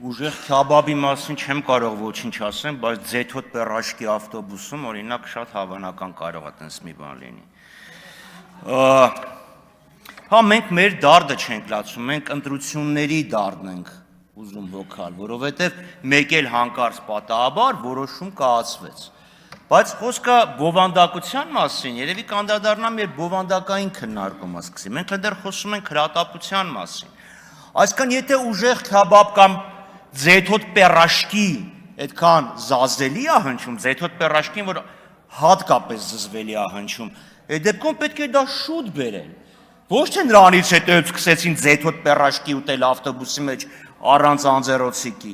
Ուժեղ քյաբաբի մասին չեմ կարող ոչինչ ասեմ, բայց ձեթոտ պերաշկի ավտոբուսում օրինակ շատ հավանական կարող է տես մի բան լինի։ Հա մենք մեր դարդը չենք լացում, մենք ընտրությունների դարդն ենք ուզում հոգալ, որովհետև մեկ էլ հանկարծ պատահաբար որոշում կայացվեց։ Բայց խոսքը բովանդակության մասին, երևի կանդրադառնամ մեր բովանդակային քննարկումը սկսի։ Մենք դեռ խոսում ենք հրատապության մասին։ Այսինքն եթե ուժեղ քյաբաբ կամ ձեթոտ պերաշկի այդքան զազելի է հնչում, ձեթոտ պերաշկին, որ հատկապես զզվելի է հնչում, այդ դեպքում պետք է դա շուտ բերել։ Ոչ թե նրանից հետո սկսեցին ձեթոտ պերաշկի ուտել ավտոբուսի մեջ առանց անձեռոցիկի։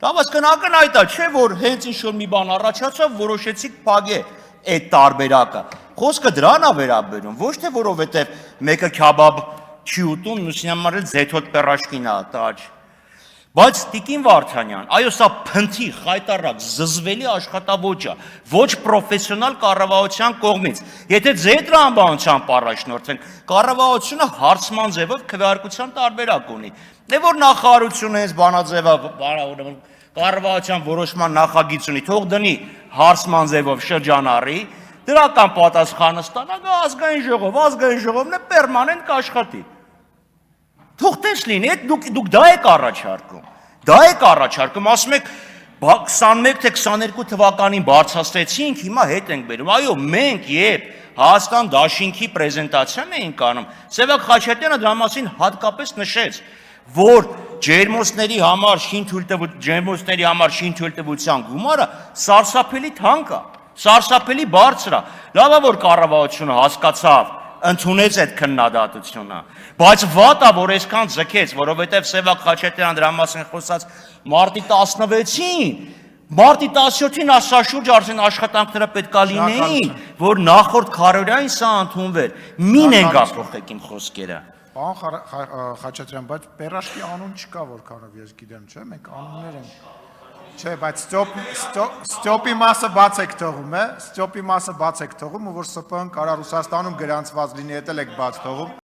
Լավ, այսինքն ակնհայտ է, չէ՞ որ հենց ինչ-որ մի բան առաջացավ, որոշեցիք փագե այդ տարբերակը։ Խոսքը դրան է վերաբերում, ոչ թե որովհետև մեկը քյաբաբ չի ուտում, մյուսի համար էլ ձեթոտ պերաշկին է տաճ։ Բայց Տիկին Վարդանյան, այո, սա փնթի, խայտառակ, զզվելի աշխատաոճ է, ոչ պրոֆեսիոնալ կառավարության կողմից։ Եթե ձեր տրամաբանությամբ առաջնորդվենք, կառավարությունը հարցման ձևով քվեարկության տարբերակ ունի։ Դե որ նախարարությունը հենց բանաձևը կառավարության որոշման նախագիծ ունի, թող դնի հարցման ձևով շրջանառի, դրական պատասխանը ստանա ազգային ժողովն է պերմանենտ կաշխատի։ Թող տես լինի, դուք դա եք առաջարկում, ասում եք 21 թե 22 թվականին բարձրացրեցինք, հիմա հետ ենք բերում, այո, մենք երբ Հայաստան դաշինքի պրեզենտացիան էինք անում, Սևակ Խաչատրյանը դրա մասին հատկապես նշեց, որ ջերմոցների համար շինթույլտվության գումարը սարսափելի թանկ է, սարսափելի բարձր է, լավ է որ կառավարությունը հասկացավ, ընդունեց այդ քննադատությունը, բայց վատ է որ այսքան ձգեց, որովհետև Սևակ Խաչատրյանը դրա մասին խոսած մարտի 16-ին, մարտի 17-ին ասա շուրջ արդեն աշխատանքները պետք է լինեին, որ նախորդ քարորյային սա ընդունվեր, մին են գափոխեք իմ խոսքերը։ Պարոն Խաչատրյան, բայց պերաշկի անուն չկա որքանով ես գիտեմ, չէ՞, մենք անուններ ենք։ Չէ, բայց ստյոպի մասը բաց եք թողում, ստյոպի մասը բաց եք թողում, ու որ ՍՊԸ-ն կարա Ռուսաստանում գրանցված լինի, էդ էլ եք բաց թողում։